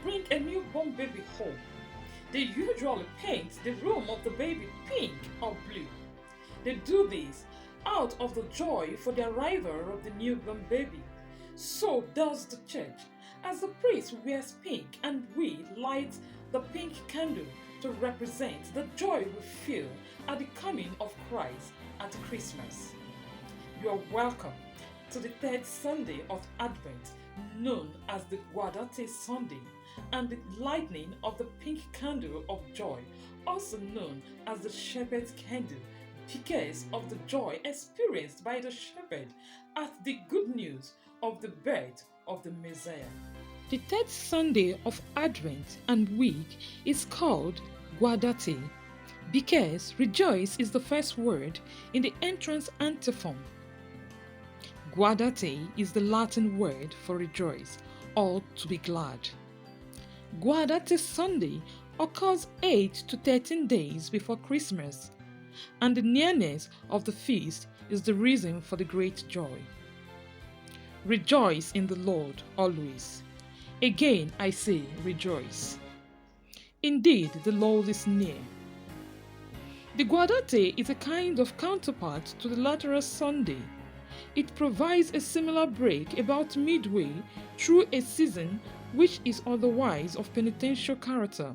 bring a newborn baby home, they usually paint the room of the baby pink or blue. They do this out of the joy for the arrival of the newborn baby. So does the church, as the priest wears pink and we light the pink candle to represent the joy we feel at the coming of Christ at Christmas. You are welcome to the third Sunday of Advent, known as the Gaudete Sunday, and the lighting of the pink candle of joy, also known as the shepherd's candle, because of the joy experienced by the shepherd at the good news of the birth of the Messiah. The third Sunday of Advent and week is called Gaudete because rejoice is the first word in the entrance antiphon. Gaudete is the Latin word for rejoice or to be glad. Gaudete Sunday occurs 8 to 13 days before Christmas, and the nearness of the feast is the reason for the great joy. Rejoice in the Lord always. Again I say, rejoice. Indeed, the Lord is near. The Gaudete is a kind of counterpart to the Lateral Sunday. It provides a similar break about midway through a season which is otherwise of penitential character,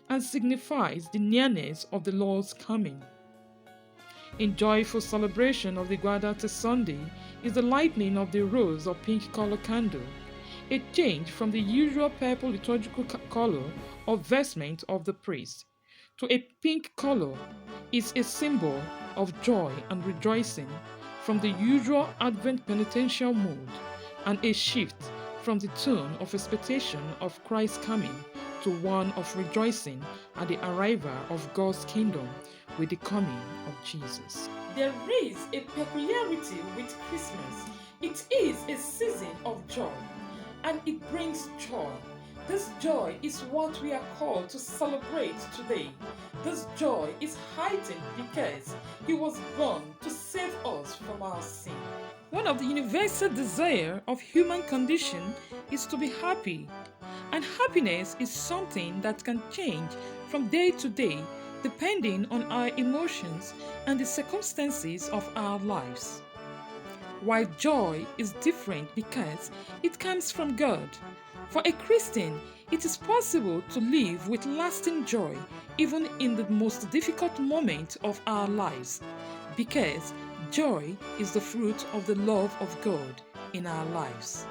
and signifies the nearness of the Lord's coming. In joyful celebration of the Gaudete Sunday is the lighting of the rose or pink color candle, a change from the usual purple liturgical color or vestment of the priest to a pink color is a symbol of joy and rejoicing from the usual Advent penitential mood, and a shift from the tone of expectation of Christ's coming to one of rejoicing at the arrival of God's kingdom with the coming of Jesus. There is a peculiarity with Christmas. It is a season of joy, and it brings joy. This joy is what we are called to celebrate today. This joy is heightened because He was born to save us from our sin. One of the universal desires of human condition is to be happy. And happiness is something that can change from day to day depending on our emotions and the circumstances of our lives. While joy is different because it comes from God. For a Christian, it is possible to live with lasting joy even in the most difficult moment of our lives, because joy is the fruit of the love of God in our lives.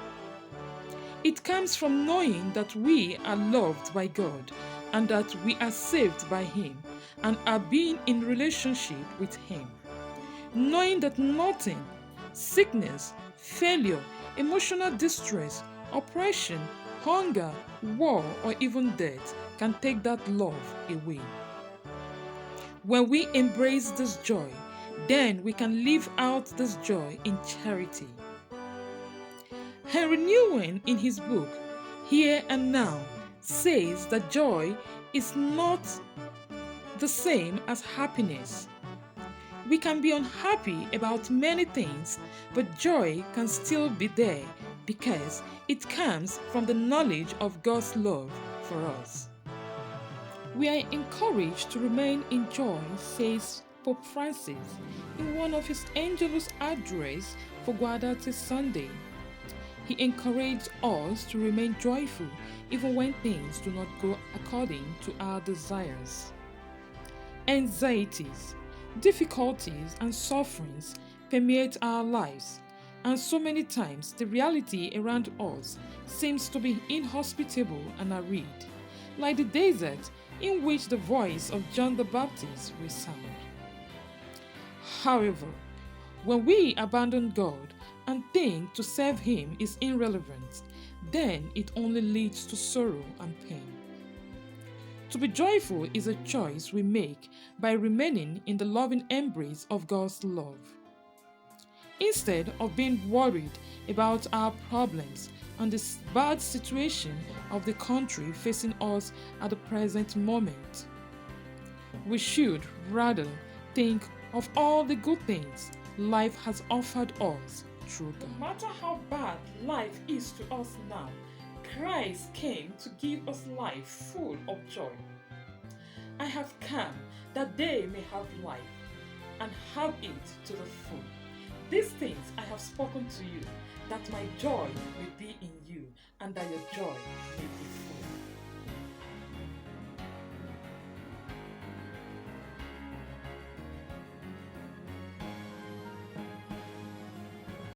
It comes from knowing that we are loved by God and that we are saved by Him and are being in relationship with Him. Knowing that nothing, sickness, failure, emotional distress, oppression, hunger, war, or even death can take that love away. When we embrace this joy, then we can live out this joy in charity. Henry Newman, in his book Here and Now, says that joy is not the same as happiness. We can be unhappy about many things, but joy can still be there because it comes from the knowledge of God's love for us. We are encouraged to remain in joy, says Pope Francis in one of his Angelus address for Gaudete Sunday. He encouraged us to remain joyful even when things do not go according to our desires. Anxieties, difficulties, and sufferings permeate our lives, and so many times the reality around us seems to be inhospitable and arid, like the desert in which the voice of John the Baptist resounded. However, when we abandon God and think to serve Him is irrelevant, then it only leads to sorrow and pain. To be joyful is a choice we make by remaining in the loving embrace of God's love. Instead of being worried about our problems and the bad situation of the country facing us at the present moment, we should rather think of all the good things life has offered us through God. No matter how bad life is to us now, Christ came to give us life full of joy. I have come that they may have life and have it to the full. These things I have spoken to you, that my joy may be in you and that your joy may be full.